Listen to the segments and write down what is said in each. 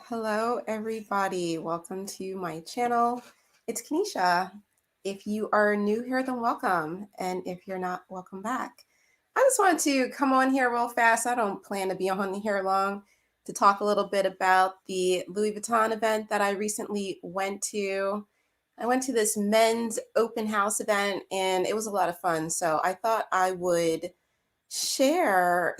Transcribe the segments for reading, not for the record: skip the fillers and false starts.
Hello, everybody. Welcome to my channel. It's Kenesha. If you are new here, then welcome. And if you're not, welcome back. I just wanted to come on here real fast. I don't plan to be on here long to talk a little bit about the Louis Vuitton event that I recently went to. I went to this men's open house event and it was a lot of fun. So I thought I would share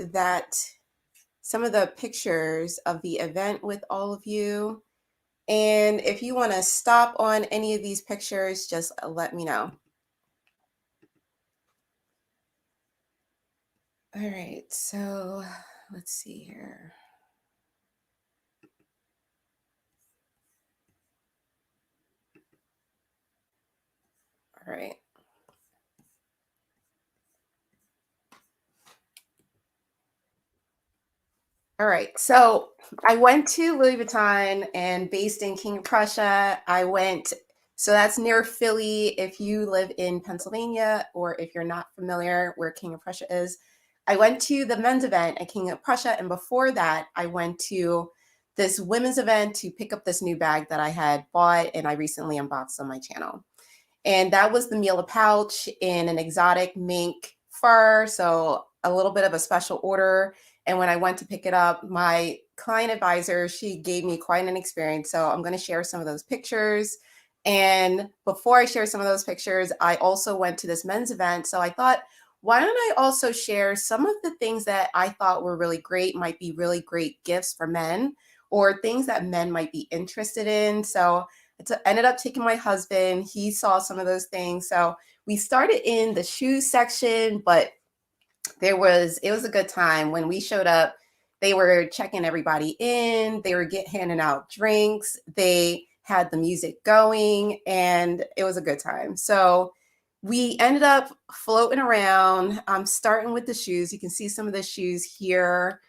some of the pictures of the event with all of you. And if you want to stop on any of these pictures, just let me know. All right, so let's see here. All right. All right, so I went to Louis Vuitton and based in King of Prussia. So that's near Philly if you live in Pennsylvania, or if you're not familiar where King of Prussia is. I went to the men's event at King of Prussia, and before that, I went to this women's event to pick up this new bag that I had bought and I recently unboxed on my channel. And that was the Mila pouch in an exotic mink fur, so a little bit of a special order. And when I went to pick it up, my client advisor, she gave me quite an experience. So I'm going to share some of those pictures. And before I share some of those pictures, I also went to this men's event. So I thought, why don't I also share some of the things that I thought were really great, might be really great gifts for men, or things that men might be interested in. So ended up taking my husband. He saw some of those things. So we started in the shoe section, but it was a good time. When we showed up, they were checking everybody in. They were handing out drinks. They had the music going, and it was a good time. So we ended up floating around. I'm starting with the shoes. You can see some of the shoes here.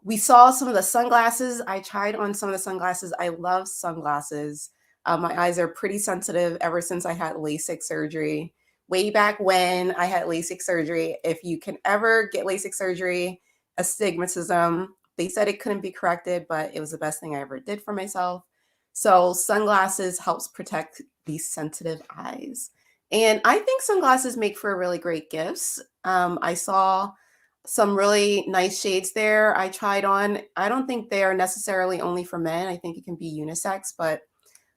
We saw some of the sunglasses. I tried on some of the sunglasses. I love sunglasses. My eyes are pretty sensitive ever since I had LASIK surgery. Way back when I had LASIK surgery, if you can ever get LASIK surgery, astigmatism, they said it couldn't be corrected, but it was the best thing I ever did for myself. So sunglasses helps protect these sensitive eyes. And I think sunglasses make for really great gifts. I saw some really nice shades there I tried on. I don't think they are necessarily only for men. I think it can be unisex, but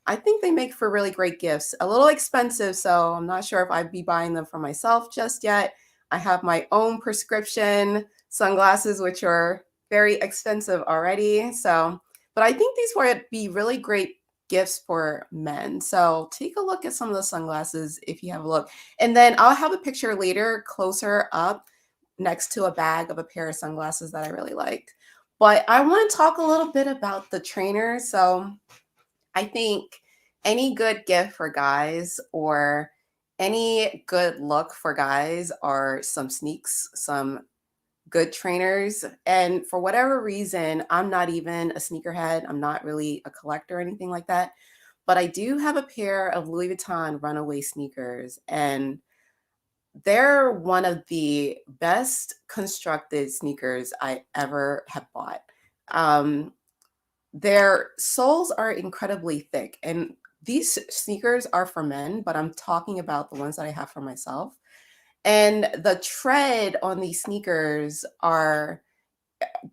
I think they make for really great gifts. A little expensive, so I'm not sure if I'd be buying them for myself just yet. I have my own prescription sunglasses, which are very expensive already. So, but I think these would be really great gifts for men. So take a look at some of the sunglasses if you have a look. And then I'll have a picture later closer up next to a bag of a pair of sunglasses that I really liked. But I want to talk a little bit about the trainers. So I think any good gift for guys or any good look for guys are some sneaks, some good trainers. And for whatever reason, I'm not even a sneakerhead. I'm not really a collector or anything like that. But I do have a pair of Louis Vuitton runaway sneakers, and they're one of the best constructed sneakers I ever have bought. Um, their soles are incredibly thick, and these sneakers are for men, but I'm talking about the ones that I have for myself. And the tread on these sneakers are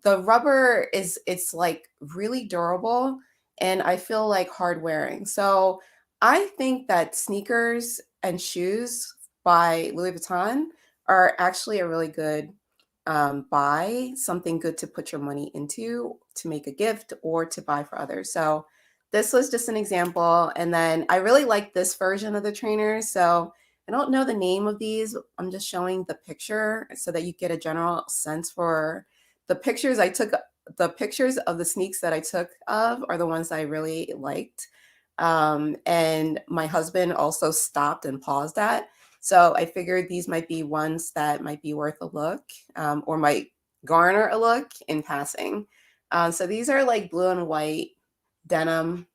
the rubber it's like really durable, and I feel like hard wearing. So I think that sneakers and shoes by Louis Vuitton are actually a really good buy something good to put your money into, to make a gift, or to buy for others. So this was just an example. And then I really like this version of the trainers. So I don't know the name of these. I'm just showing the picture so that you get a general sense for the pictures I took. The pictures of the sneaks that I took of are the ones I really liked. And my husband also stopped and paused at. So I figured these might be ones that might be worth a look, or might garner a look in passing. So these are like blue and white denim,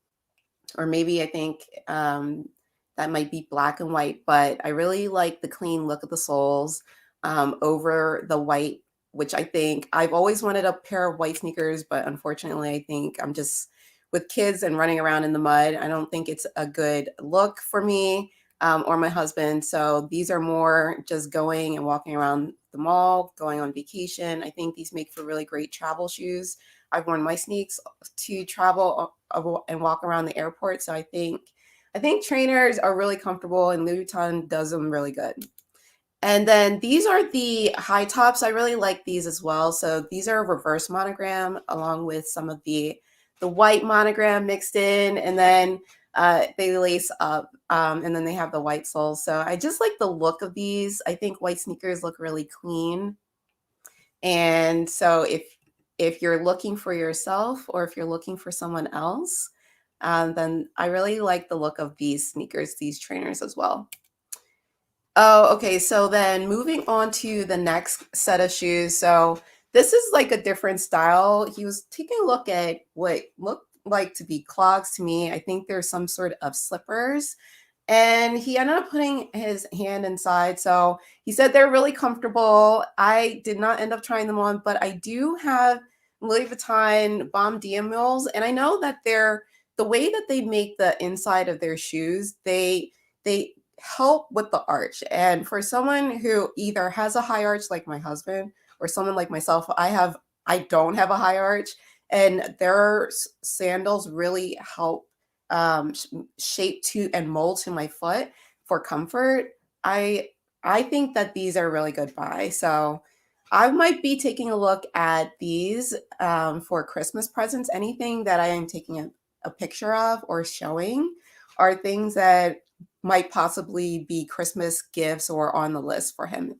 or maybe I think that might be black and white, but I really like the clean look of the soles over the white, which I think I've always wanted a pair of white sneakers, but unfortunately, I think I'm just with kids and running around in the mud. I don't think it's a good look for me or my husband. So these are more just going and walking around the mall, going on vacation. I think these make for really great travel shoes. I've worn my sneaks to travel and walk around the airport. So I think trainers are really comfortable, and Louis Vuitton does them really good. And then these are the high tops. I really like these as well. So these are reverse monogram along with some of the white monogram mixed in, and then they lace up, and then they have the white soles. So I just like the look of these. I think white sneakers look really clean. And so if you're looking for yourself, or if you're looking for someone else, then I really like the look of these sneakers, these trainers as well. Oh, okay. So then moving on to the next set of shoes. So this is like a different style. He was taking a look at what looked like to be clogs to me. I think there's some sort of slippers. And he ended up putting his hand inside. So he said they're really comfortable. I did not end up trying them on, but I do have Louis Vuitton Bomb Diamonds, and I know that they're the way that they make the inside of their shoes. They help with the arch. And for someone who either has a high arch like my husband, or someone like myself, I don't have a high arch, and their sandals really help shape to and mold to my foot for comfort. I think that these are a really good buy. So I might be taking a look at these for Christmas presents. Anything that I am taking a picture of or showing are things that might possibly be Christmas gifts or on the list for him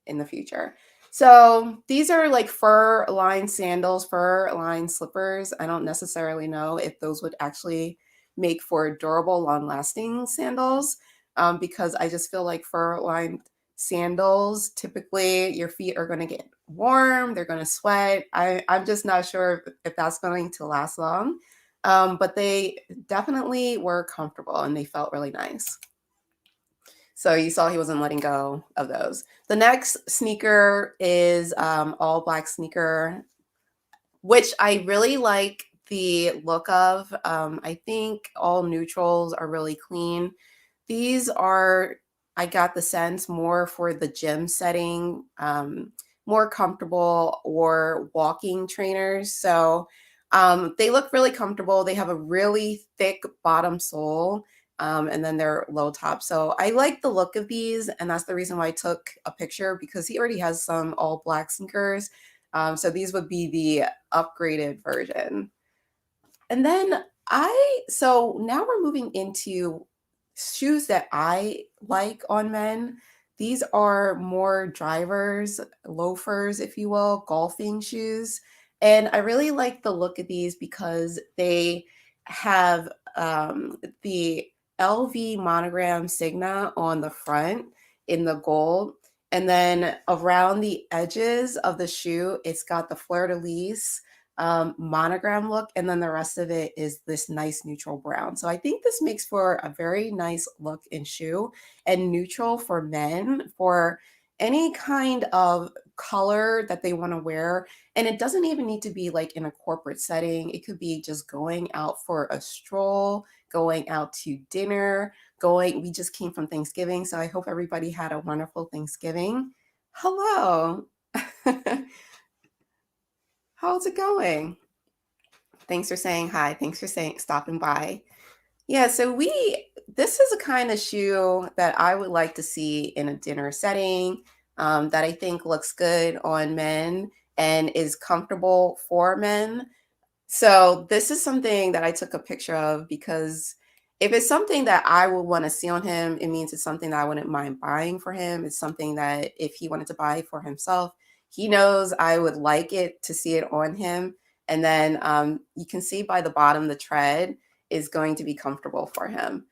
in the future. So these are like fur lined sandals, fur lined slippers. I don't necessarily know if those would actually make for durable, long lasting sandals, because I just feel like fur lined sandals, typically your feet are going to get warm, they're going to sweat. I'm just not sure if that's going to last long, but they definitely were comfortable and they felt really nice. So you saw he wasn't letting go of those. The next sneaker is all black sneaker, which I really like the look of. I think all neutrals are really clean. These are, I got the sense, more for the gym setting, more comfortable, or walking trainers. So they look really comfortable. They have a really thick bottom sole, and then they're low top. So I like the look of these, and that's the reason why I took a picture, because he already has some all black sneakers. So these would be the upgraded version. And then so now we're moving into shoes that I like on men. These are more drivers, loafers, if you will, golfing shoes. And I really like the look of these because they have the LV monogram Signa on the front in the gold. And then around the edges of the shoe, it's got the fleur de lis monogram look, and then the rest of it is this nice neutral brown. So I think this makes for a very nice look in shoe, and neutral for men for any kind of color that they want to wear. And it doesn't even need to be like in a corporate setting. It could be just going out for a stroll, going out to dinner, we just came from Thanksgiving, so I hope everybody had a wonderful Thanksgiving. Hello. How's it going? Thanks for saying hi. Thanks for saying stopping by. Yeah, so this is a kind of shoe that I would like to see in a dinner setting. that I think looks good on men and is comfortable for men. So this is something that I took a picture of because if it's something that I would want to see on him, it means it's something that I wouldn't mind buying for him. It's something that if he wanted to buy for himself, he knows I would like it to see it on him. And then you can see by the bottom, the tread is going to be comfortable for him.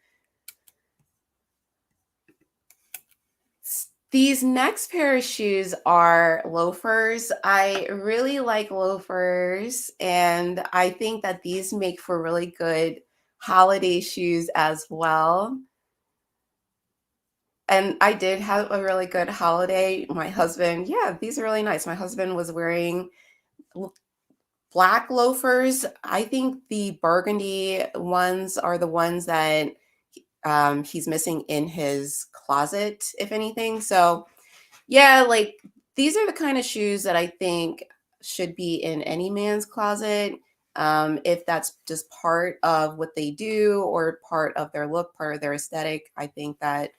These next pair of shoes are loafers. I really like loafers, and I think that these make for really good holiday shoes as well. And I did have a really good holiday. My husband, yeah, these are really nice. My husband was wearing l- black loafers. I think the burgundy ones are the ones that he's missing in his closet, if anything. So yeah, like these are the kind of shoes that I think should be in any man's closet. If that's just part of what they do or part of their look, part of their aesthetic, I think that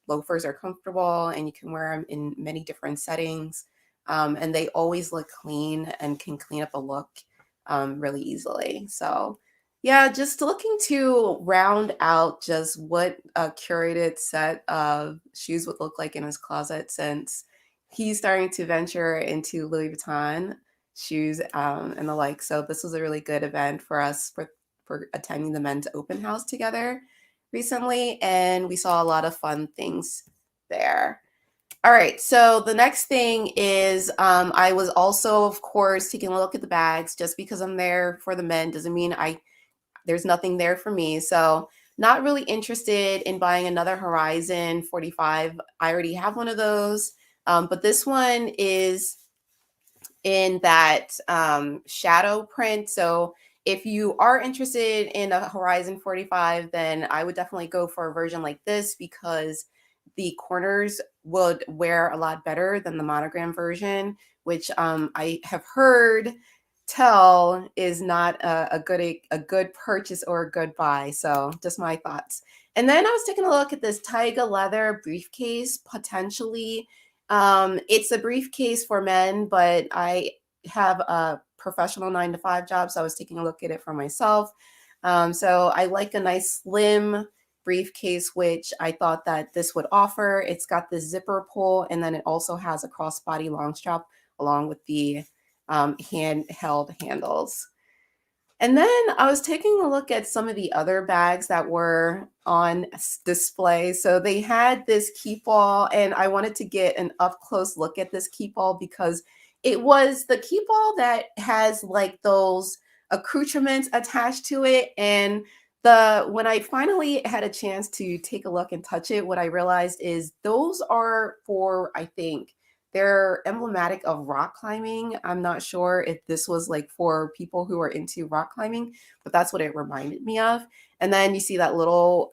loafers are comfortable and you can wear them in many different settings. And they always look clean and can clean up a look really easily. So, yeah, just looking to round out just what a curated set of shoes would look like in his closet since he's starting to venture into Louis Vuitton shoes and the like. So this was a really good event for us for attending the men's open house together recently, and we saw a lot of fun things there. All right, so the next thing is I was also, of course, taking a look at the bags. Just because I'm there for the men doesn't mean there's nothing there for me. So not really interested in buying another Horizon 45. I already have one of those. But this one is in that shadow print. So if you are interested in a Horizon 45, then I would definitely go for a version like this because the corners would wear a lot better than the monogram version, which I have heard tell is not a good purchase or a good buy. So just my thoughts. And then I was taking a look at this Tyga leather briefcase, potentially it's a briefcase for men, but I have a professional 9 to 5 job, so I was taking a look at it for myself. So I like a nice slim briefcase, which I thought that this would offer. It's got this zipper pull, and then it also has a crossbody long strap along with the handheld handles. And then I was taking a look at some of the other bags that were on display. So they had this Kbotlv, and I wanted to get an up close look at this Kbotlv because it was the Kbotlv that has like those accoutrements attached to it. And the when I finally had a chance to take a look and touch it, what I realized is those are for, I think, they're emblematic of rock climbing. I'm not sure if this was like for people who are into rock climbing, but that's what it reminded me of. And then you see that little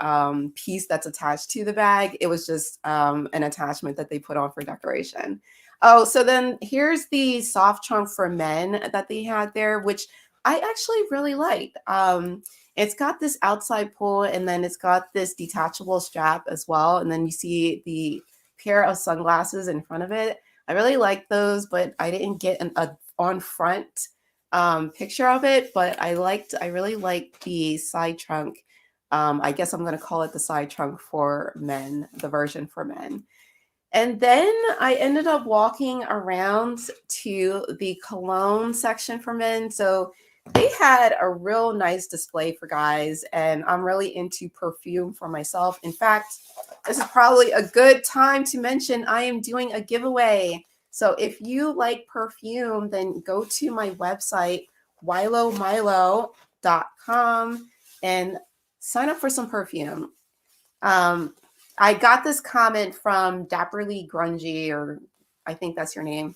piece that's attached to the bag. It was just an attachment that they put on for decoration. Oh, so then here's the soft trunk for men that they had there, which I actually really liked. It's got this outside pull and then it's got this detachable strap as well. And then you see the pair of sunglasses in front of it. I really like those, but I didn't get a on front picture of it. But I really liked the side trunk. I guess I'm going to call it the side trunk for men, the version for men. And then I ended up walking around to the cologne section for men. So they had a real nice display for guys, and I'm really into perfume for myself. In fact, this is probably a good time to mention I am doing a giveaway. So if you like perfume, then go to my website, wilomilo.com, and sign up for some perfume. Um, I got this comment from Dapperly Grungy, or I think that's your name.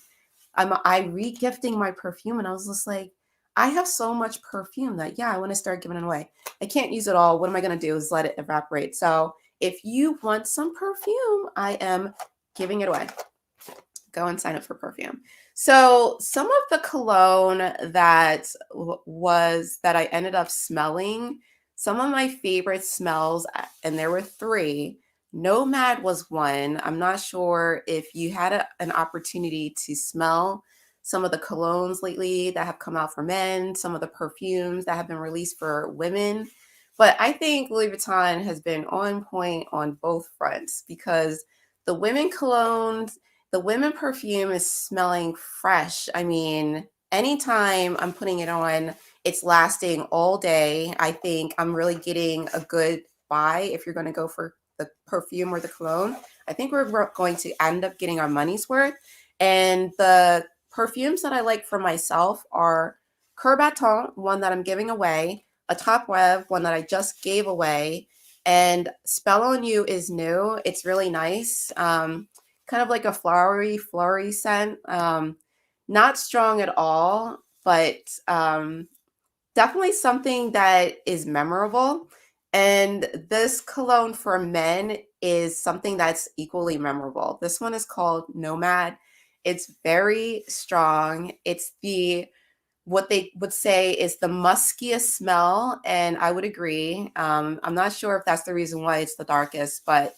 I re-gifting my perfume, and I was just like, I have so much perfume that yeah, I want to start giving it away. I can't use it all. What am I going to do is let it evaporate. So if you want some perfume, I am giving it away. Go and sign up for perfume. So some of the cologne that was that I ended up smelling, some of my favorite smells, and there were three. Nomad was one. I'm not sure if you had an opportunity to smell some of the colognes lately that have come out for men, some of the perfumes that have been released for women. But I think Louis Vuitton has been on point on both fronts because the women colognes, the women perfume is smelling fresh. I mean, anytime I'm putting it on, it's lasting all day. I think I'm really getting a good buy if you're going to go for the perfume or the cologne. I think we're going to end up getting our money's worth. And the perfumes that I like for myself are Kbotlv, one that I'm giving away, a Top Rev, one that I just gave away, and Spell on You is new. It's really nice. Kind of like a flowery scent. Not strong at all, but definitely something that is memorable. And this cologne for men is something that's equally memorable. This one is called Nomad. It's very strong. It's the what they would say is the muskiest smell, and I would agree. I'm not sure if that's the reason why it's the darkest, but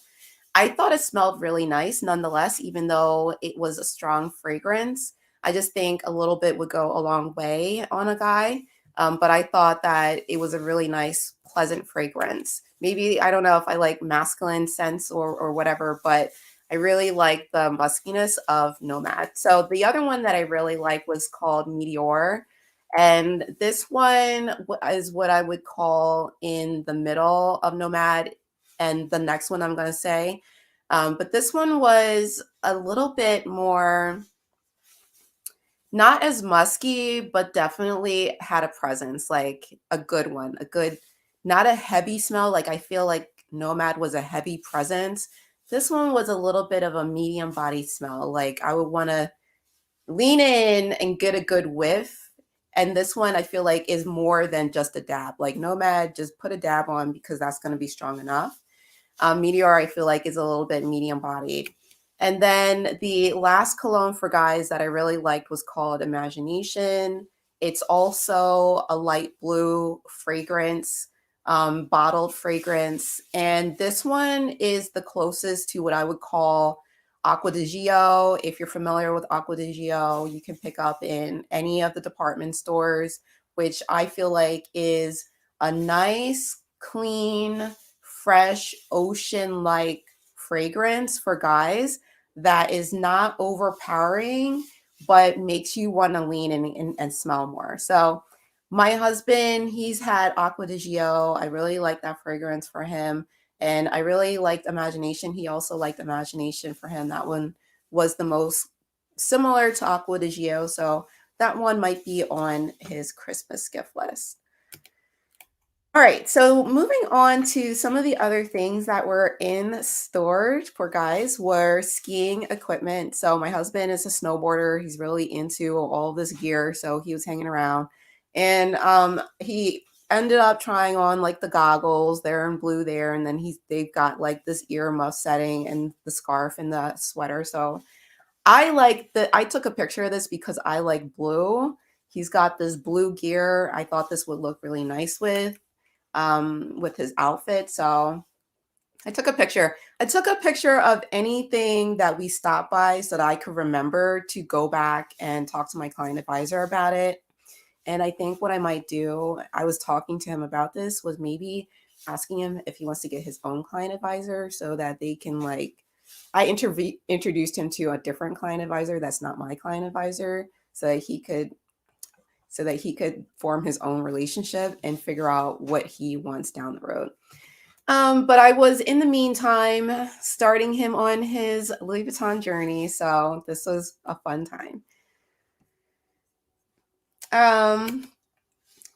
I thought it smelled really nice nonetheless, even though it was a strong fragrance. I just think a little bit would go a long way on a guy. But I thought that it was a really nice, pleasant fragrance. Maybe I don't know if I like masculine scents or whatever, but I really like the muskiness of Nomad. So the other one that I really like was called Meteor. And this one is what I would call in the middle of Nomad and the next one I'm going to say. But this one was a little bit more, not as musky, but definitely had a presence, like a good one, a good, not a heavy smell. Like I feel like Nomad was a heavy presence. This one was a little bit of a medium body smell. Like I would want to lean in and get a good whiff. And this one I feel like is more than just a dab. Like Nomad, just put a dab on because that's going to be strong enough. Meteor, I feel like, is a little bit medium bodied. And then the last cologne for guys that I really liked was called Imagination. It's also a light blue fragrance, bottled fragrance. And this one is the closest to what I would call Acqua di Gio. If you're familiar with Acqua di Gio, you can pick up in any of the department stores, which I feel like is a nice, clean, fresh ocean like fragrance for guys that is not overpowering but makes you want to lean in and smell more. So my husband, he's had Acqua di Gio. I really like that fragrance for him. And I really liked Imagination. He also liked Imagination for him. That one was the most similar to Acqua di Gio. So that one might be on his Christmas gift list. All right, so moving on to some of the other things that were in storage for guys were skiing equipment. So my husband is a snowboarder. He's really into all this gear, so he was hanging around. And he ended up trying on like the goggles. They're in blue there, and then they've got like this earmuff setting and the scarf and the sweater. So I took a picture of this because I like blue. He's got this blue gear. I thought this would look really nice with his outfit. So I took a picture. I took a picture of anything that we stopped by so that I could remember to go back and talk to my client advisor about it. And I think what I might do, I was talking to him about this, was maybe asking him if he wants to get his own client advisor so that they can introduced him to a different client advisor that's not my client advisor so that he could form his own relationship and figure out what he wants down the road. But I was in the meantime starting him on his Louis Vuitton journey, so this was a fun time. And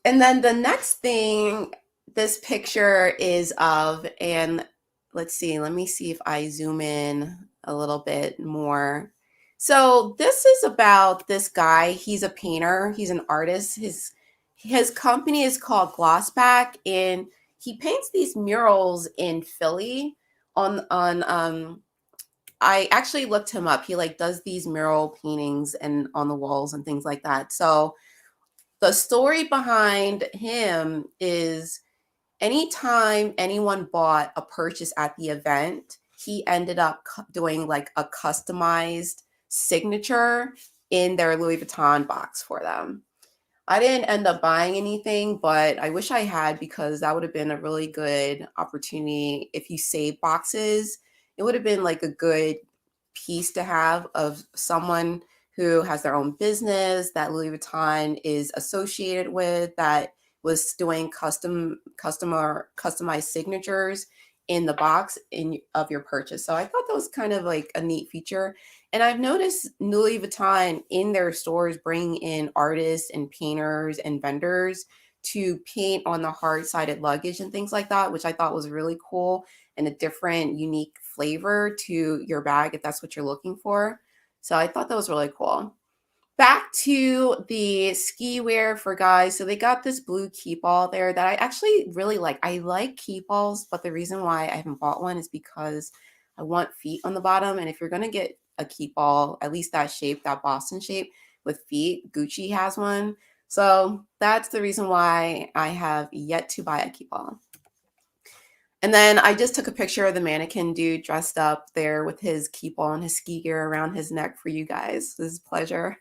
then the next thing this picture is of, and let's see, let me see if I zoom in a little bit more. So this is about this guy. He's a painter. He's an artist. His company is called Glossback, and he paints these murals in Philly on I actually looked him up. He like does these mural paintings and on the walls and things like that. So the story behind him is anytime anyone bought a purchase at the event, he ended up doing like a customized signature in their Louis Vuitton box for them. I didn't end up buying anything, but I wish I had because that would have been a really good opportunity. If you save boxes, it would have been like a good piece to have of someone who has their own business that Louis Vuitton is associated with, that was doing customized signatures in the box in of your purchase. So I thought that was kind of like a neat feature. And I've noticed Louis Vuitton in their stores bring in artists and painters and vendors to paint on the hard-sided luggage and things like that, which I thought was really cool and a different, unique flavor to your bag if that's what you're looking for. So I thought that was really cool. Back to the ski wear for guys. So they got this blue Keepall there that I actually really like. I like Keepalls, but the reason why I haven't bought one is because I want feet on the bottom. And if you're going to get a Keepall, at least that shape, that Boston shape with feet, Gucci has one. So that's the reason why I have yet to buy a Keepall. And then I just took a picture of the mannequin dude dressed up there with his Keepall and his ski gear around his neck for you guys. This is a pleasure.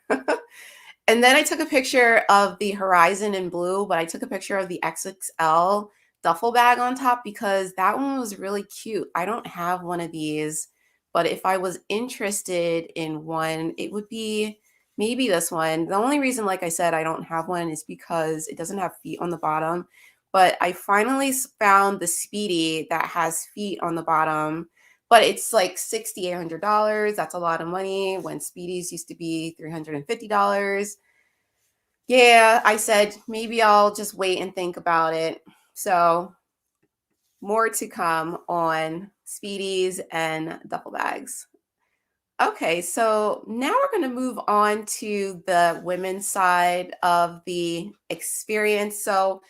And then I took a picture of the Horizon in blue, but I took a picture of the XXL duffel bag on top because that one was really cute. I don't have one of these, but if I was interested in one, it would be maybe this one. The only reason, like I said, I don't have one is because it doesn't have feet on the bottom. But I finally found the Speedy that has feet on the bottom, but it's like $6,800. That's a lot of money when Speedies used to be $350. Yeah, I said maybe I'll just wait and think about it. So more to come on Speedies and duffel bags. Okay, so now we're going to move on to the women's side of the experience. So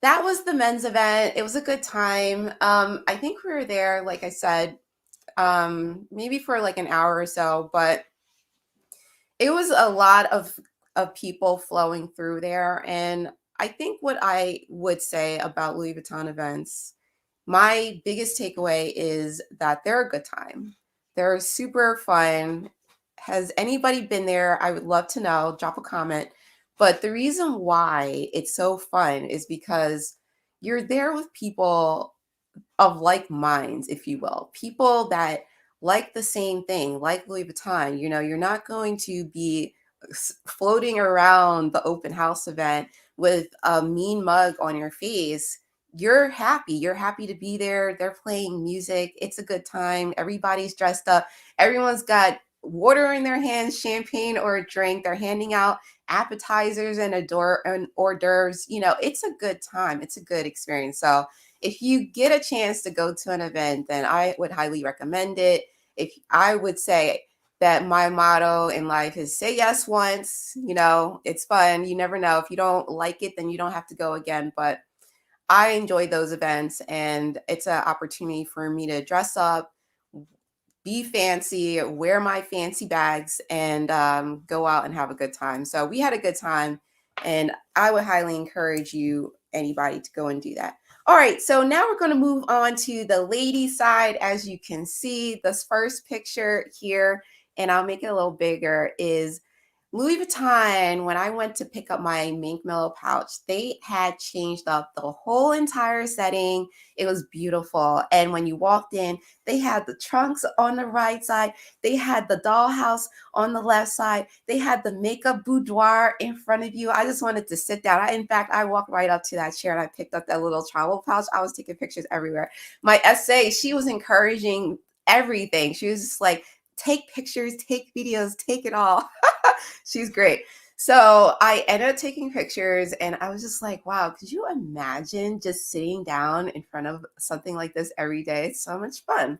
that was the men's event. It was a good time. I think we were there, like I said, maybe for like an hour or so, but it was a lot of people flowing through there. And I think what I would say about Louis Vuitton events, my biggest takeaway is that they're a good time. They're super fun. Has anybody been there? I would love to know. Drop a comment. But the reason why it's so fun is because you're there with people of like minds, if you will, people that like the same thing, like Louis Vuitton. You know, you're not going to be floating around the open house event with a mean mug on your face. You're happy. You're happy to be there. They're playing music. It's a good time. Everybody's dressed up. Everyone's got water in their hands, champagne or a drink. They're handing out appetizers and hors d'oeuvres. You know, it's a good time. It's a good experience. So if you get a chance to go to an event, then I would highly recommend it. If I would say that my motto in life is say yes once, you know, it's fun. You never know. If you don't like it, then you don't have to go again. But I enjoy those events and it's an opportunity for me to dress up, be fancy, wear my fancy bags, and go out and have a good time. So we had a good time, and I would highly encourage you, anybody, to go and do that. All right, so now we're going to move on to the lady side. As you can see, this first picture here, and I'll make it a little bigger, is Louis Vuitton. When I went to pick up my Mink Mellow pouch, they had changed up the whole entire setting. It was beautiful. And when you walked in, they had the trunks on the right side. They had the dollhouse on the left side. They had the makeup boudoir in front of you. I just wanted to sit down. In fact, I walked right up to that chair and I picked up that little travel pouch. I was taking pictures everywhere. My essay, she was encouraging everything. She was just like, take pictures, take videos, take it all. She's great. So I ended up taking pictures and I was just like, wow, could you imagine just sitting down in front of something like this every day? It's so much fun.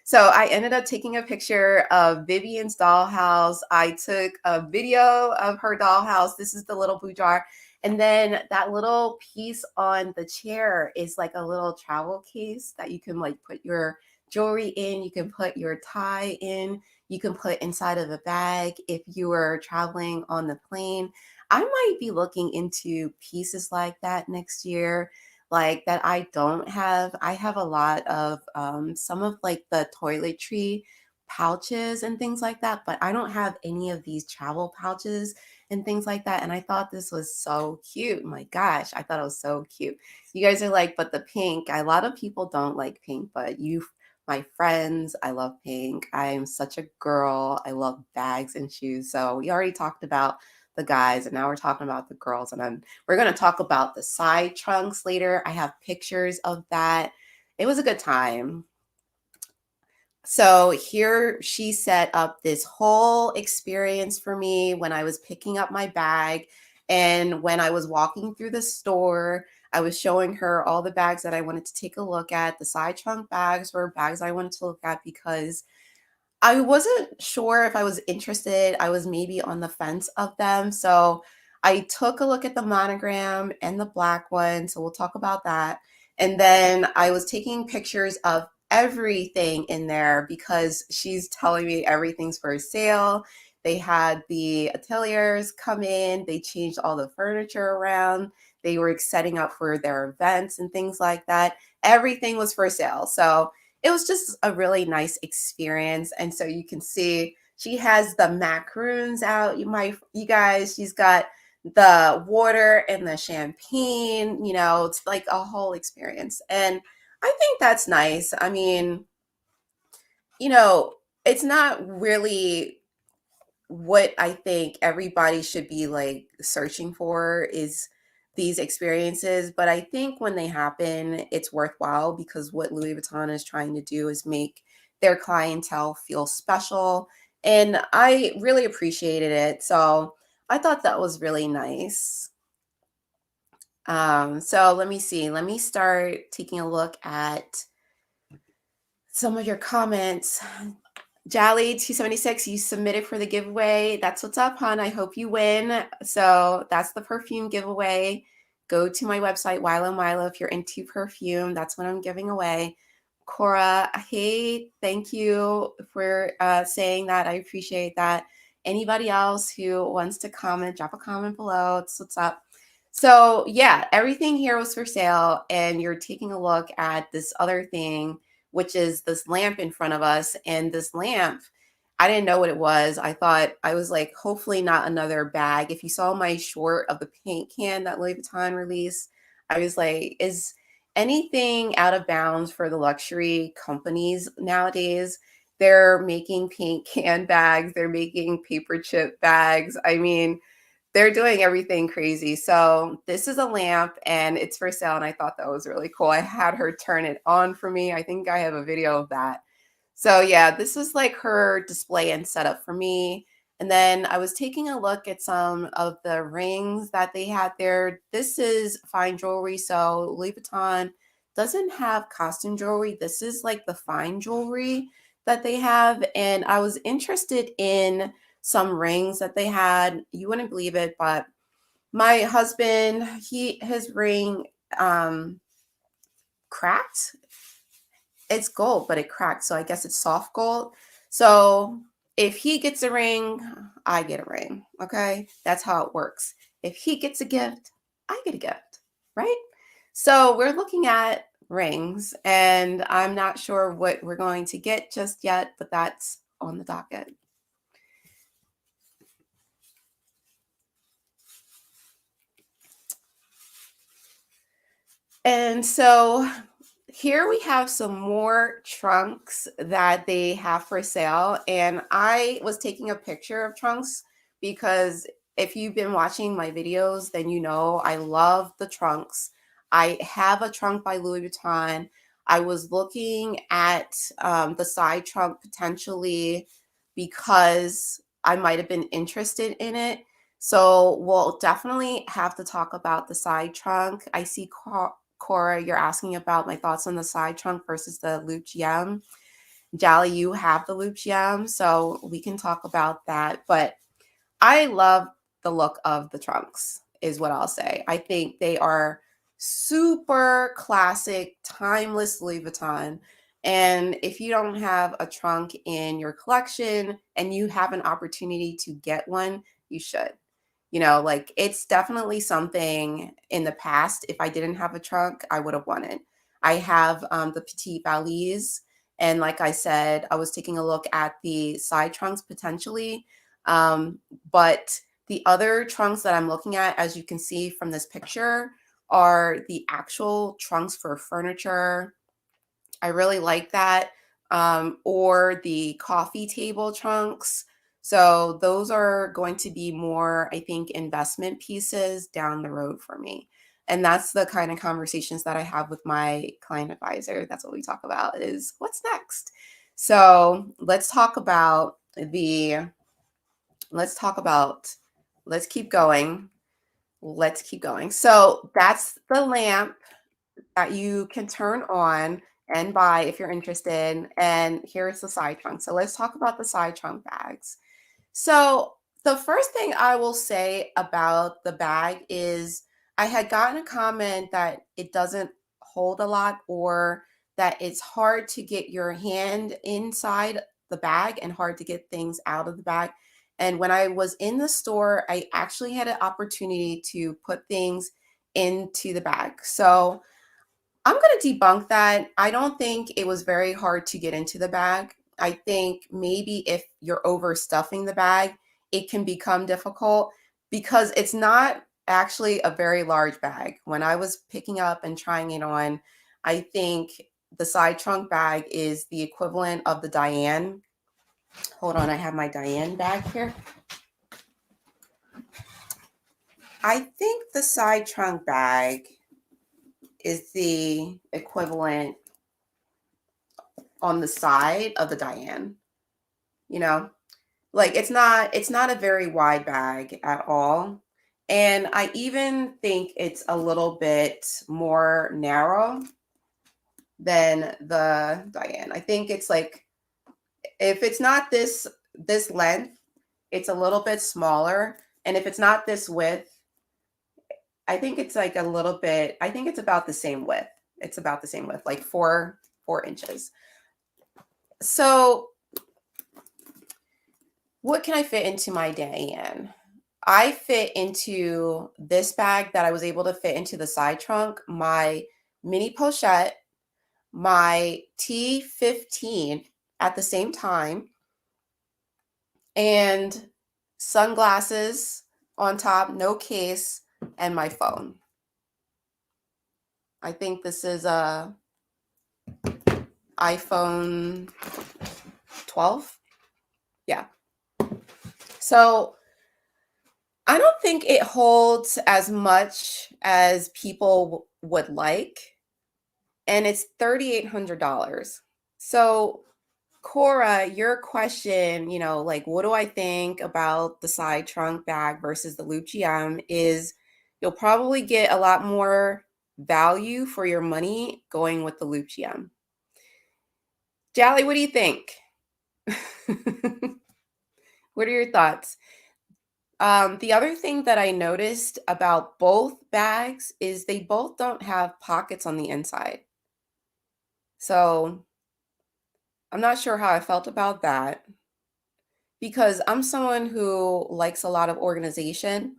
So I ended up taking a picture of Vivian's dollhouse. I took a video of her dollhouse. This is the little boudoir. And then that little piece on the chair is like a little travel case that you can like put your jewelry in. You can put your tie in. You can put inside of a bag if you are traveling on the plane. I might be looking into pieces like that next year. like that I don't have. I have a lot of some of like the toiletry pouches and things like that, but I don't have any of these travel pouches and things like that. And I thought this was so cute. My gosh, I thought it was so cute. You guys are like, but the pink, a lot of people don't like pink, but my friends, I love pink. I am such a girl. I love bags and shoes. So we already talked about the guys, and now we're talking about the girls. And then we're going to talk about the side trunks later. I have pictures of that. It was a good time. So here she set up this whole experience for me when I was picking up my bag. And when I was walking through the store, I was showing her all the bags that I wanted to take a look at. The side trunk bags were bags I wanted to look at because I wasn't sure if I was interested. I was maybe on the fence of them. So I took a look at the monogram and the black one. So we'll talk about that. And then I was taking pictures of everything in there because she's telling me everything's for sale. They had the ateliers come in, they changed all the furniture around. They were setting up for their events and things like that. Everything was for sale. So it was just a really nice experience. And so you can see she has the macaroons out. You guys, she's got the water and the champagne, it's like a whole experience. And I think that's nice. I mean, you know, it's not really what I think everybody should be like searching for is these experiences. But I think when they happen, it's worthwhile because what Louis Vuitton is trying to do is make their clientele feel special. And I really appreciated it. So I thought that was really nice. So let me see. Let me start taking a look at some of your comments. Jolly 276, you submitted for the giveaway. That's what's up, hon. I hope you win. So that's the perfume giveaway. Go to my website, Wilo Milo, if you're into perfume. That's what I'm giving away. Cora, hey, thank you for saying that. I appreciate that. Anybody else who wants to comment, drop a comment below. That's what's up. So yeah, everything here was for sale, and you're taking a look at this other thing, which is this lamp in front of us. And this lamp, I didn't know what it was. I was like, hopefully not another bag. If you saw my short of the paint can that Louis Vuitton released, I was like, is anything out of bounds for the luxury companies nowadays? They're making paint can bags, they're making paper chip bags. I mean, they're doing everything crazy. So this is a lamp and it's for sale. And I thought that was really cool. I had her turn it on for me. I think I have a video of that. So yeah, this was like her display and setup for me. And then I was taking a look at some of the rings that they had there. This is fine jewelry. So Louis Vuitton doesn't have costume jewelry. This is like the fine jewelry that they have. And I was interested in some rings that they had. You wouldn't believe it, but my husband, his ring cracked. It's gold, but it cracked. So I guess it's soft gold. So if he gets a ring, I get a ring. Okay. That's how it works. If he gets a gift, I get a gift. Right. So we're looking at rings, and I'm not sure what we're going to get just yet, but that's on the docket. And so here we have some more trunks that they have for sale. And I was taking a picture of trunks because if you've been watching my videos, then you know I love the trunks. I have a trunk by Louis Vuitton. I was looking at the side trunk potentially because I might have been interested in it. So we'll definitely have to talk about the side trunk. I see Cora, you're asking about my thoughts on the side trunk versus the loop gem. Jolly, you have the loop gem, so we can talk about that. But I love the look of the trunks, is what I'll say. I think they are super classic, timeless Louis Vuitton. And if you don't have a trunk in your collection and you have an opportunity to get one, you should. You know, like it's definitely something in the past. If I didn't have a trunk, I would have wanted. I have the petite valise. And like I said, I was taking a look at the side trunks potentially. Um, but the other trunks that I'm looking at, as you can see from this picture, are the actual trunks for furniture. I really like that. Or the coffee table trunks. So those are going to be more, I think, investment pieces down the road for me. And that's the kind of conversations that I have with my client advisor. That's what we talk about is what's next. So let's talk about, let's keep going. Let's keep going. So that's the lamp that you can turn on and buy if you're interested. And here's the side trunk. So let's talk about the side trunk bags. So the first thing I will say about the bag is I had gotten a comment that it doesn't hold a lot or that it's hard to get your hand inside the bag and hard to get things out of the bag. And when I was in the store, I actually had an opportunity to put things into the bag. So I'm going to debunk that. I don't think it was very hard to get into the bag. I think maybe if you're overstuffing the bag, it can become difficult because it's not actually a very large bag. When I was picking up and trying it on, I think the side trunk bag is the equivalent of the Diane. Hold on, I have my Diane bag here. I think the side trunk bag is the equivalent on the side of the Diane, you know, like it's not a very wide bag at all. And I even think it's a little bit more narrow than the Diane. I think it's like if it's not this length, it's a little bit smaller. And if it's not this width, I think it's like a little bit, I think it's about the same width. It's about the same width, like 4 inches. So what can I fit into my Diane? I fit into this bag that I was able to fit into the side trunk, my mini pochette, my T15 at the same time, and sunglasses on top, no case, and my phone. I think this is a iPhone 12. Yeah. So I don't think it holds as much as people would like, and it's $3,800. So, Cora, your question, like, what do I think about the side trunk bag versus the Loop GM is you'll probably get a lot more value for your money going with the Loop GM. Jally, what do you think? What are your thoughts? The other thing that I noticed about both bags is they both don't have pockets on the inside. So I'm not sure how I felt about that because I'm someone who likes a lot of organization.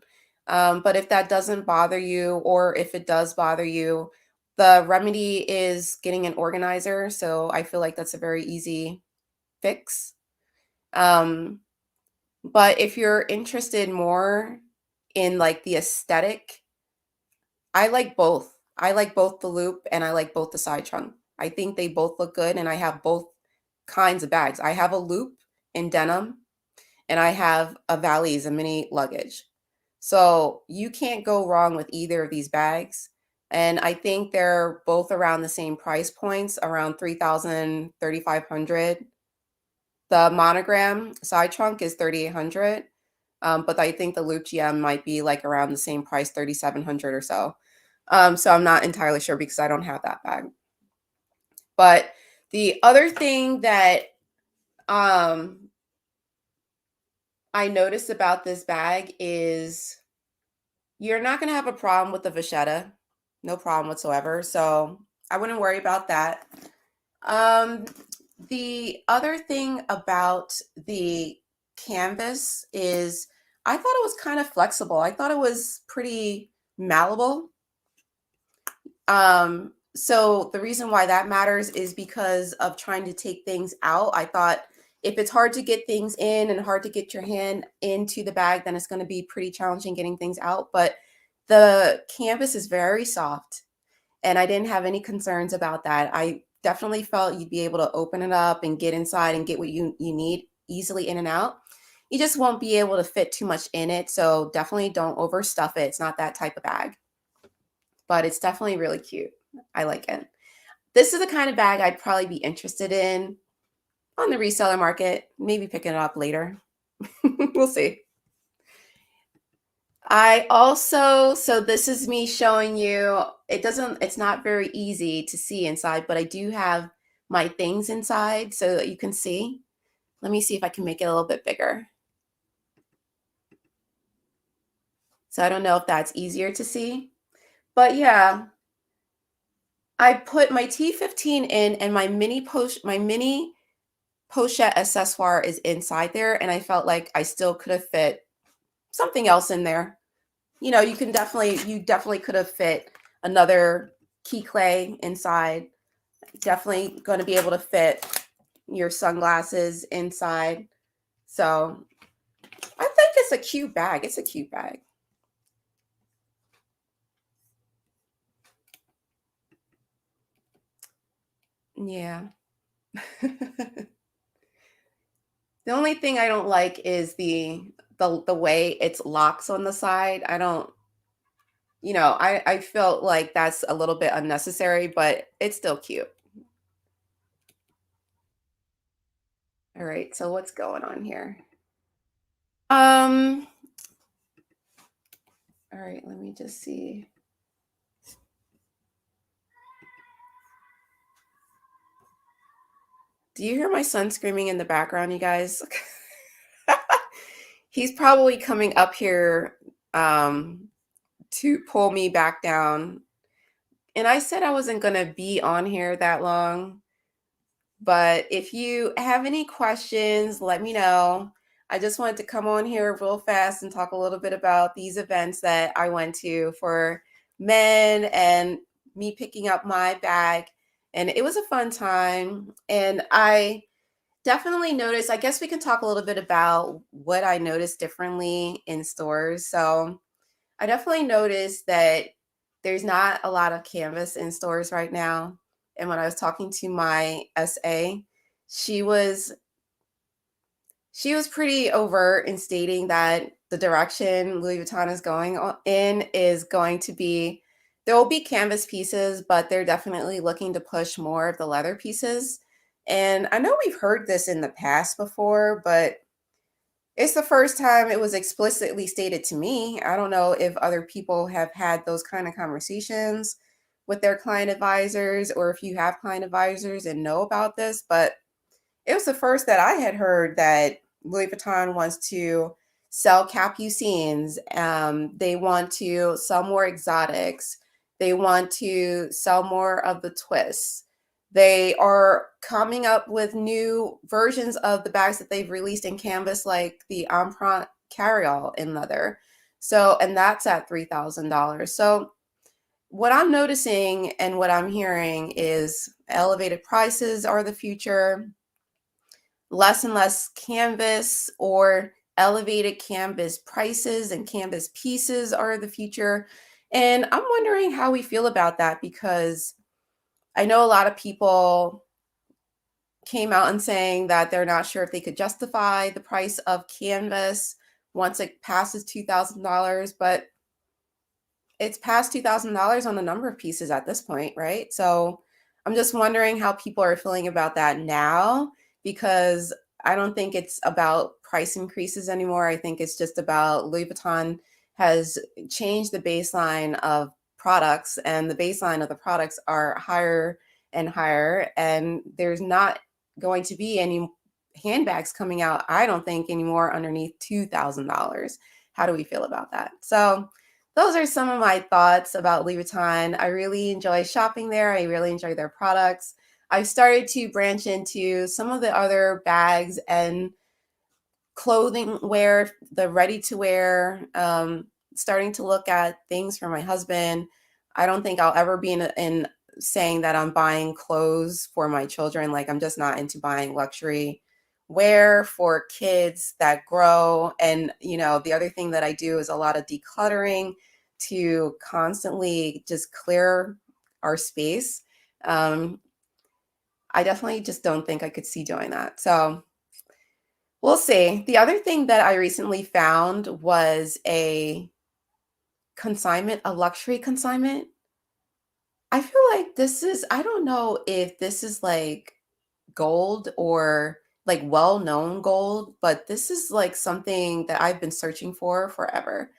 But if that doesn't bother you, or if it does bother you, the remedy is getting an organizer. So I feel like that's a very easy fix. Um, but if you're interested more in like the aesthetic, I like both. I like both the loop and I like both the side trunk. I think they both look good and I have both kinds of bags. I have a loop in denim and I have a valise, a mini luggage. So you can't go wrong with either of these bags. And I think they're both around the same price points, around 3,000, 3,500. The monogram side trunk is 3,800. But I think the Loop GM might be like around the same price, 3,700 or so. So I'm not entirely sure because I don't have that bag. But the other thing that I noticed about this bag is you're not going to have a problem with the vachetta. No problem whatsoever. So I wouldn't worry about that. The other thing about the canvas is I thought it was kind of flexible. I thought it was pretty malleable. So the reason why that matters is because of trying to take things out. I thought if it's hard to get things in and hard to get your hand into the bag, then it's going to be pretty challenging getting things out. But the canvas is very soft, and I didn't have any concerns about that. I definitely felt you'd be able to open it up and get inside and get what you need easily in and out. You just won't be able to fit too much in it. So definitely don't overstuff it. It's not that type of bag, but it's definitely really cute. I like it. This is the kind of bag I'd probably be interested in on the reseller market, maybe picking it up later. We'll see. So this is me showing you, it's not very easy to see inside, but I do have my things inside so that you can see. Let me see if I can make it a little bit bigger. So I don't know if that's easier to see, but yeah, I put my T15 in and my mini pochette accessoire is inside there, and I felt like I still could have fit something else in there. You know, you definitely could have fit another key clay inside. Definitely going to be able to fit your sunglasses inside. So I think it's a cute bag. It's a cute bag. Yeah. The only thing I don't like is the way it's locks on the side. I don't, I felt like that's a little bit unnecessary, but it's still cute. All right, so what's going on here? Um, all right, let me just see. Do you hear my son screaming in the background, you guys? He's probably coming up here to pull me back down. And I said I wasn't going to be on here that long. But if you have any questions, let me know. I just wanted to come on here real fast and talk a little bit about these events that I went to for men and me picking up my bag. And it was a fun time. And I definitely noticed, I guess we can talk a little bit about what I noticed differently in stores. So I definitely noticed that there's not a lot of canvas in stores right now. And when I was talking to my SA, she was she was pretty overt in stating that the direction Louis Vuitton is in is going to be, there will be canvas pieces, but they're definitely looking to push more of the leather pieces. And I know we've heard this in the past before, but it's the first time it was explicitly stated to me. I don't know if other people have had those kind of conversations with their client advisors, or if you have client advisors and know about this, but it was the first that I had heard that Louis Vuitton wants to sell capucines. They want to sell more exotics. They want to sell more of the twists. They are coming up with new versions of the bags that they've released in canvas, like the Empreinte carryall in leather. So, and that's at $3,000. So, what I'm noticing and what I'm hearing is elevated prices are the future, less and less canvas or elevated canvas prices and canvas pieces are the future. And I'm wondering how we feel about that, because I know a lot of people came out and saying that they're not sure if they could justify the price of canvas once it passes $2,000, but it's past $2,000 on a number of pieces at this point, right? So I'm just wondering how people are feeling about that now, because I don't think it's about price increases anymore. I think it's just about Louis Vuitton has changed the baseline of products, and the baseline of the products are higher and higher, and there's not going to be any handbags coming out, I don't think, anymore underneath $2,000. How do we feel about that? So those are some of my thoughts about Louis Vuitton. I really enjoy shopping there. I really enjoy their products. I've started to branch into some of the other bags and clothing wear, the ready to wear, starting to look at things for my husband. I don't think I'll ever be in saying that I'm buying clothes for my children. Like, I'm just not into buying luxury wear for kids that grow. And, the other thing that I do is a lot of decluttering to constantly just clear our space. Um, I definitely just don't think I could see doing that. So we'll see. The other thing that I recently found was a consignment, a luxury consignment. I feel like I don't know if this is like gold or like well-known gold, but this is like something that I've been searching for forever,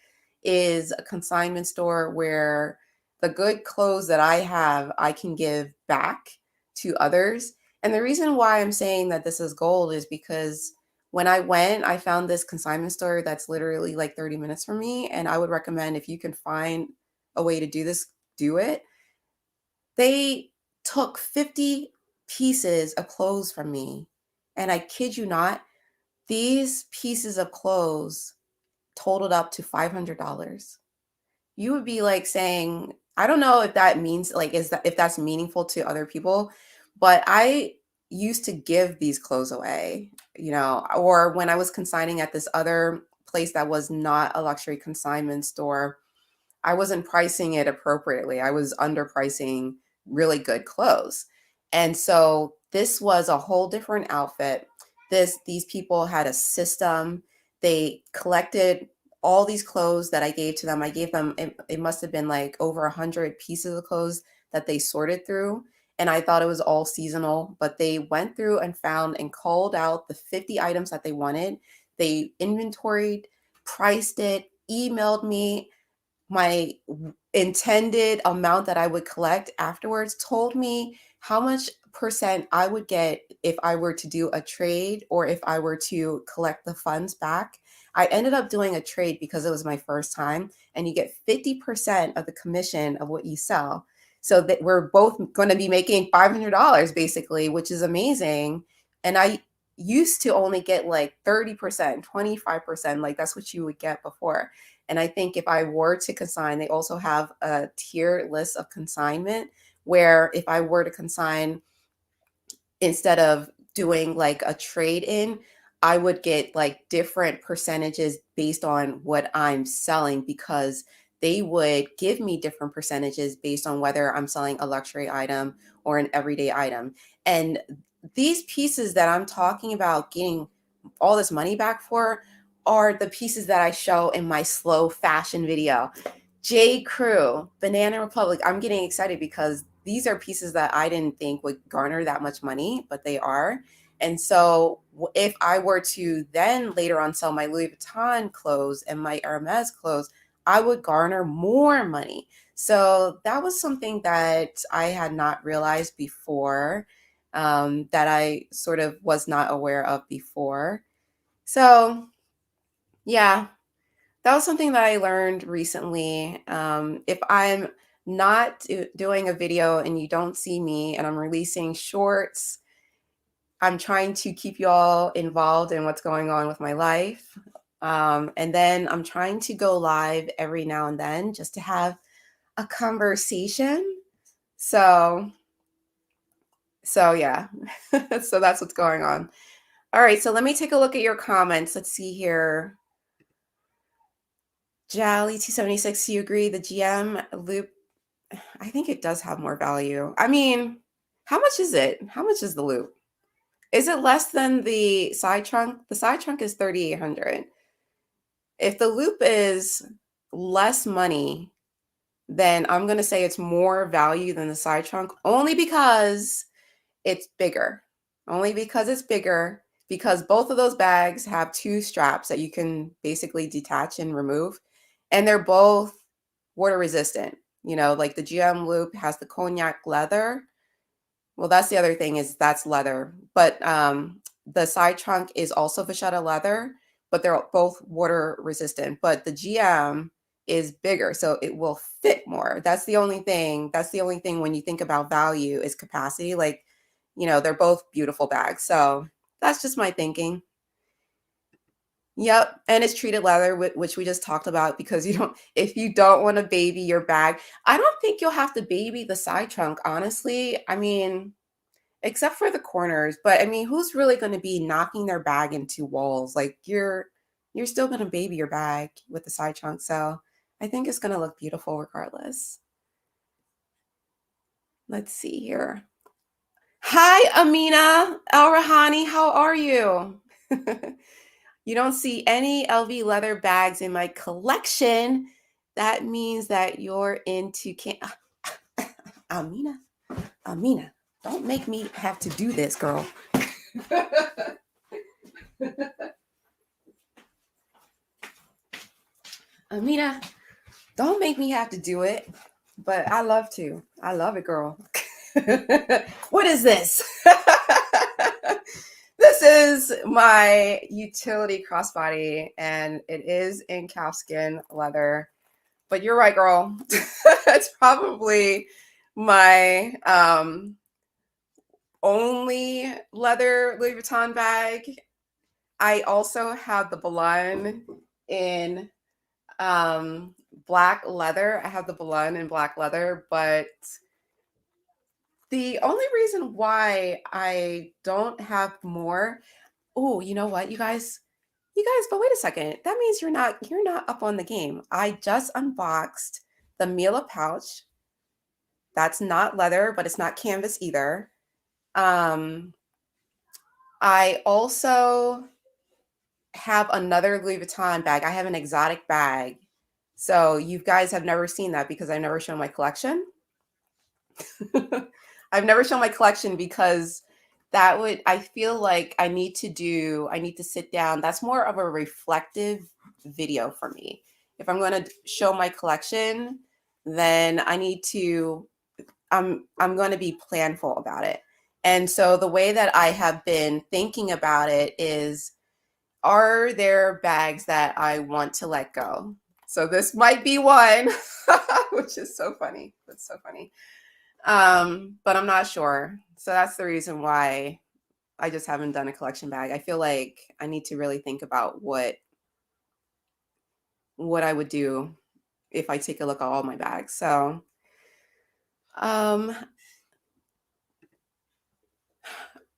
is a consignment store where the good clothes that I have, I can give back to others. And the reason why I'm saying that this is gold is because when I went, I found this consignment store that's literally like 30 minutes from me. And I would recommend, if you can find a way to do this, do it. They took 50 pieces of clothes from me. And I kid you not, these pieces of clothes totaled up to $500. You would be like saying, I don't know if that means like, is that if that's meaningful to other people, but I used to give these clothes away, or when I was consigning at this other place that was not a luxury consignment store, I wasn't pricing it appropriately. I was underpricing really good clothes. And so this was a whole different outfit. These people had a system. They collected all these clothes that I gave to them. I gave them, it must have been like over 100 pieces of clothes that they sorted through. And I thought it was all seasonal, but they went through and found and called out the 50 items that they wanted. They inventoried, priced it, emailed me my intended amount that I would collect afterwards, told me how much percent I would get if I were to do a trade or if I were to collect the funds back. I ended up doing a trade because it was my first time, and you get 50% of the commission of what you sell. So that we're both going to be making $500 basically, which is amazing. And I used to only get like 30%, 25%, like that's what you would get before. And I think if I were to consign, they also have a tier list of consignment where if I were to consign, instead of doing like a trade in, I would get like different percentages based on what I'm selling, because they would give me different percentages based on whether I'm selling a luxury item or an everyday item. And these pieces that I'm talking about getting all this money back for are the pieces that I show in my slow fashion video. J. Crew, Banana Republic. I'm getting excited because these are pieces that I didn't think would garner that much money, but they are. And so if I were to then later on sell my Louis Vuitton clothes and my Hermes clothes, I would garner more money. So that was something that I had not realized before, that I sort of was not aware of before. So yeah, that was something that I learned recently. If I'm not doing a video and you don't see me and I'm releasing shorts, I'm trying to keep you all involved in what's going on with my life. And then I'm trying to go live every now and then just to have a conversation. So, so yeah, so that's what's going on. All right, so let me take a look at your comments. Let's see here. Jolly 276, you agree the GM loop? I think it does have more value. I mean, how much is it? How much is the loop? Is it less than the side trunk? The side trunk is 3,800. If the loop is less money, then I'm going to say it's more value than the side trunk, only because it's bigger. Only because it's bigger, because both of those bags have two straps that you can basically detach and remove, and they're both water resistant. Like the GM loop has the cognac leather. Well, that's the other thing, is that's leather. But the side trunk is also vachetta leather, but they're both water resistant. But the GM is bigger, so it will fit more. That's the only thing. That's the only thing when you think about value is capacity. Like, – they're both beautiful bags. So that's just my thinking. Yep, and it's treated leather, which we just talked about because you don't if you don't want to baby your bag, I don't think you'll have to baby the side trunk, honestly. I mean, except for the corners, but I mean, who's really going to be knocking their bag into walls? Like you're still going to baby your bag with the side trunk, so I think it's going to look beautiful regardless. Let's see here. Hi, Amina Al Rahani, how are you? You don't see any LV leather bags in my collection. That means that you're into Amina, Amina, don't make me have to do this, girl. Amina, don't make me have to do it. But I love to. I love it, girl. What is this? This is my utility crossbody, and it is in calfskin leather. But you're right, girl. It's probably my only leather Louis Vuitton bag. I also have the Boulogne in black leather. I have the Boulogne in black leather, but the only reason why I don't have more, oh, you know what, but wait a second. That means you're not up on the game. I just unboxed the Mila pouch. That's not leather, but it's not canvas either. I also have another Louis Vuitton bag. I have an exotic bag. So you guys have never seen that because I never show my collection. I've never shown my collection because I feel like I need to sit down. That's more of a reflective video for me. If I'm going to show my collection, then I'm going to be planful about it. And so the way that I have been thinking about it is, are there bags that I want to let go? So this might be one, which is so funny. That's so funny. But I'm not sure. So that's the reason why I just haven't done a collection bag. I feel like I need to really think about what I would do if I take a look at all my bags. So,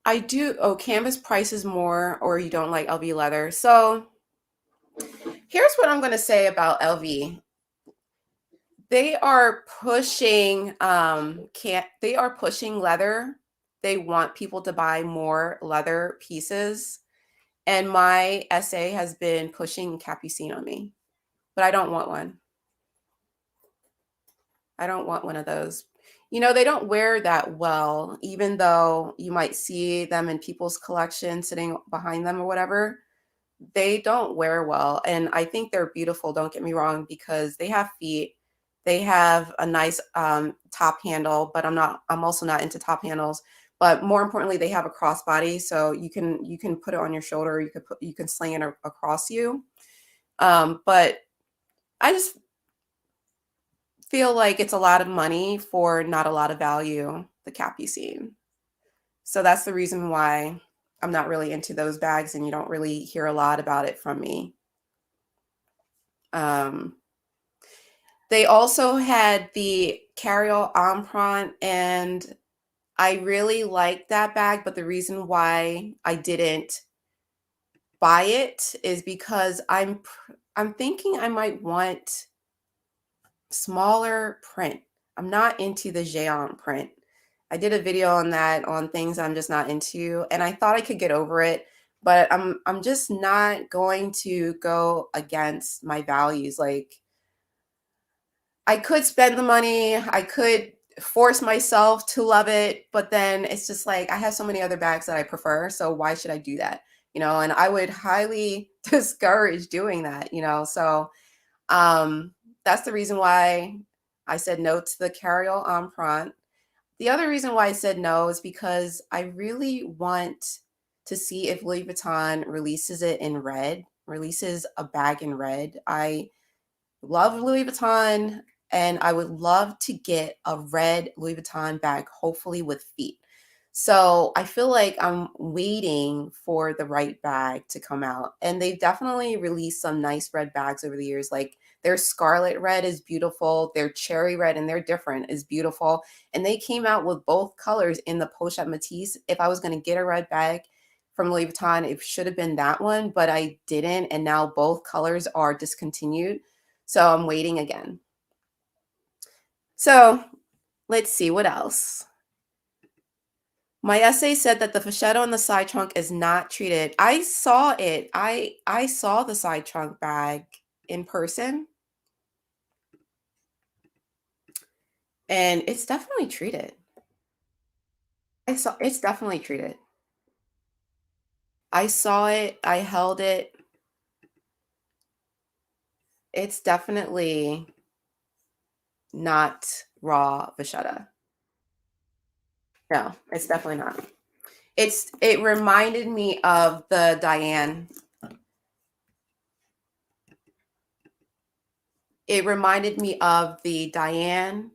I do. Oh, canvas prices more, or you don't like LV leather. So here's what I'm going to say about LV. They are pushing they are pushing leather. They want people to buy more leather pieces. And my SA has been pushing Capucine on me. But I don't want one. I don't want one of those. They don't wear that well, even though you might see them in people's collection sitting behind them or whatever. They don't wear well. And I think they're beautiful, don't get me wrong, because they have feet. They have a nice top handle, but I'm also not into top handles. But more importantly, they have a crossbody, so you can put it on your shoulder. You can sling it across you. But I just feel like it's a lot of money for not a lot of value, the Capucine. So that's the reason why I'm not really into those bags, and you don't really hear a lot about it from me. They also had the Carriol Empreinte, and I really liked that bag, but the reason why I didn't buy it is because I'm thinking I might want smaller print. I'm not into the géant print. I did a video on that, on things I'm just not into, and I thought I could get over it, but I'm just not going to go against my values. Like, I could spend the money, I could force myself to love it, but then it's just like I have so many other bags that I prefer, so why should I do that? And I would highly discourage doing that. So that's the reason why I said no to the Carriol Empreinte. The other reason why I said no is because I really want to see if Louis Vuitton releases a bag in red. I love Louis Vuitton, and I would love to get a red Louis Vuitton bag, hopefully with feet. So I feel like I'm waiting for the right bag to come out. And they've definitely released some nice red bags over the years. Like their scarlet red is beautiful, their cherry red, and they're different, is beautiful. And they came out with both colors in the Pochette Matisse. If I was going to get a red bag from Louis Vuitton, it should have been that one, but I didn't. And now both colors are discontinued. So I'm waiting again. So let's see what else. My essay said that the fascetta on the side trunk is not treated. I saw it. I saw the side trunk bag in person, and it's definitely treated. I saw it's definitely treated. I saw it. I held it. It's definitely not raw fascetta. No, it's definitely not. It reminded me of the Diane. It reminded me of the Diane,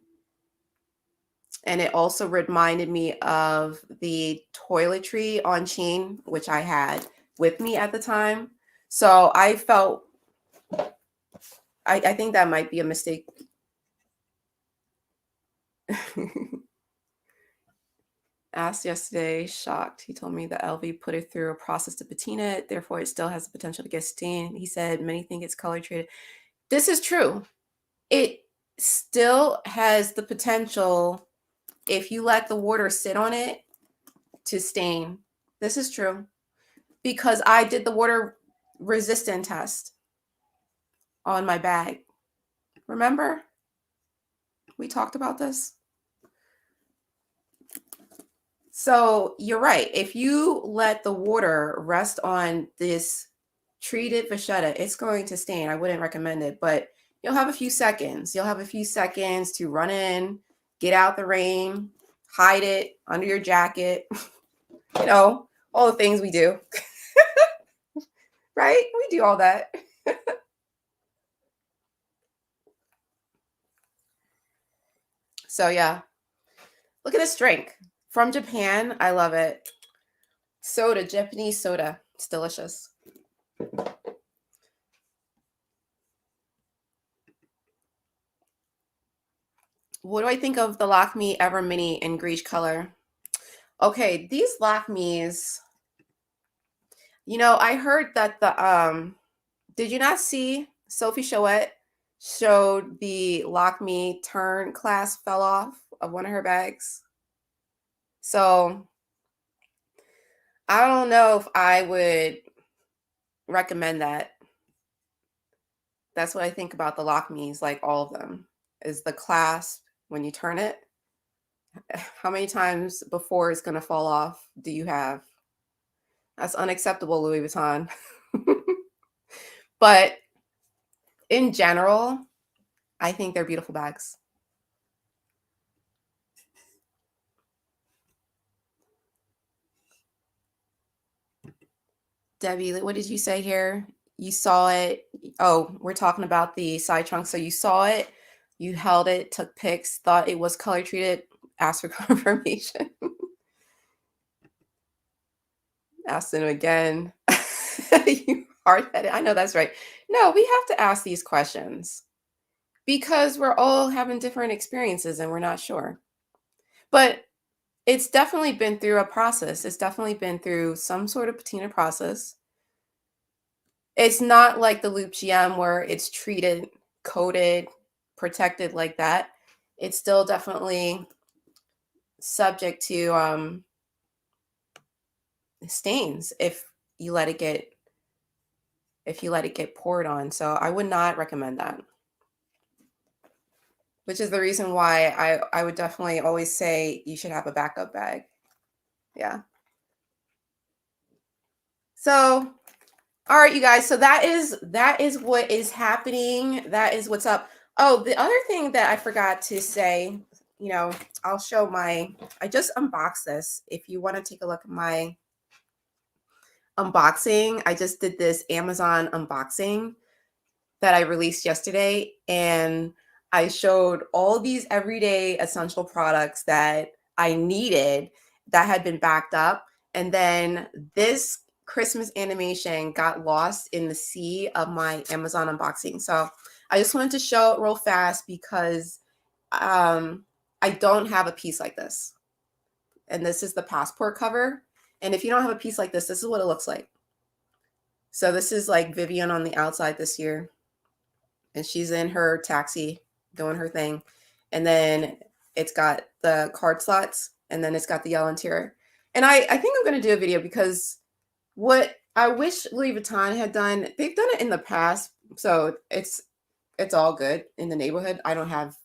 and it also reminded me of the toiletry on chain, which I had with me at the time. So I felt, I think that might be a mistake. Asked yesterday, shocked. He told me that LV put it through a process to patina it, therefore it still has the potential to get stained. He said many think it's color treated. This is true. It still has the potential, if you let the water sit on it, to stain. This is true because I did the water resistant test on my bag. Remember? We talked about this. So you're right. If you let the water rest on this treated vachetta, it's going to stain. I wouldn't recommend it, but you'll have a few seconds. You'll have a few seconds to run in, get out the rain, hide it under your jacket. You know, all the things we do. Right? We do all that. So yeah. Look at this drink from Japan. I love it. Soda, Japanese soda. It's delicious. What do I think of the Lakme Ever Mini in greige color? Okay, these Lakmes, I heard that did you not see Sophie Chouette showed the Lakme turn clasp fell off of one of her bags? So I don't know if I would recommend that. That's what I think about the Lakmes, like all of them, is the clasp when you turn it. How many times before it's going to fall off do you have? That's unacceptable, Louis Vuitton. But in general, I think they're beautiful bags. Debbie, what did you say here? You saw it. Oh, we're talking about the side trunk. So you saw it, you held it, took pics, thought it was color treated, asked for confirmation. Asked him again. You hard-headed. I know that's right. No, we have to ask these questions because we're all having different experiences and we're not sure. But it's definitely been through a process. It's definitely been through some sort of patina process. It's not like the Loop GM where it's treated, coated, protected like that. It's still definitely subject to stains you let it get if you let it get poured on. So I would not recommend that. Which is the reason why I would definitely always say you should have a backup bag. Yeah. So, all right, you guys. So that is what is happening. That is what's up. Oh, the other thing that I forgot to say, I'll show I just unboxed this. If you want to take a look at my unboxing, I just did this Amazon unboxing that I released yesterday, and I showed all these everyday essential products that I needed, that had been backed up. And then this Christmas animation got lost in the sea of my Amazon unboxing. So I just wanted to show it real fast because I don't have a piece like this. And this is the passport cover. And if you don't have a piece like this is what it looks like. So this is like Vivian on the outside this year. And she's in her taxi doing her thing. And then it's got the card slots, and then it's got the yellow interior. And I think I'm going to do a video because what I wish Louis Vuitton had done, they've done it in the past. So it's all good in the neighborhood. I don't have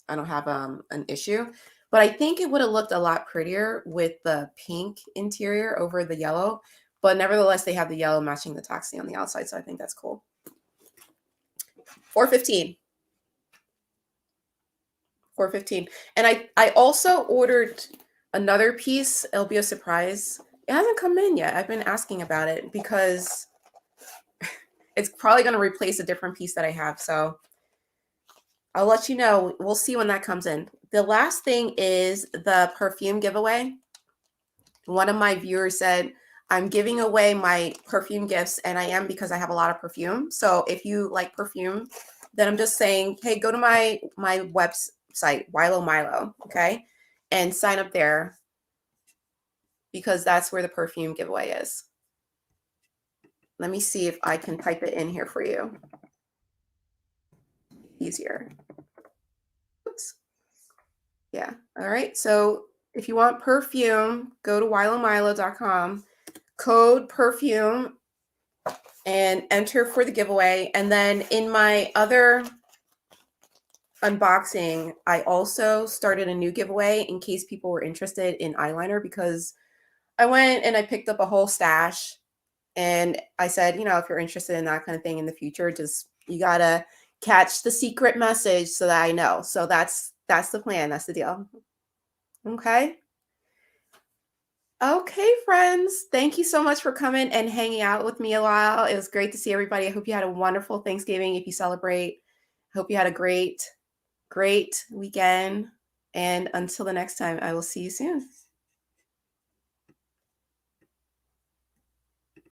an issue, but I think it would have looked a lot prettier with the pink interior over the yellow. But nevertheless, they have the yellow matching the taxi on the outside. So I think that's cool. $4.15. $4.15. And I also ordered another piece. It'll be a surprise. It hasn't come in yet. I've been asking about it because it's probably going to replace a different piece that I have. So I'll let you know. We'll see when that comes in. The last thing is the perfume giveaway. One of my viewers said, I'm giving away my perfume gifts, and I am because I have a lot of perfume. So if you like perfume, then I'm just saying, hey, go to my website, Wilo Milo, okay? And sign up there because that's where the perfume giveaway is. Let me see if I can type it in here for you. Easier. Oops. Yeah. All right. So if you want perfume, go to wilomilo.com, code perfume, and enter for the giveaway. And then in my other unboxing, I also started a new giveaway in case people were interested in eyeliner, because I went and I picked up a whole stash, and I said, you know, if you're interested in that kind of thing in the future, just you gotta catch the secret message so that I know. So that's the plan. That's the deal. Okay. Okay, friends. Thank you so much for coming and hanging out with me a while. It was great to see everybody. I hope you had a wonderful Thanksgiving if you celebrate. I hope you had a great weekend. And until the next time, I will see you soon.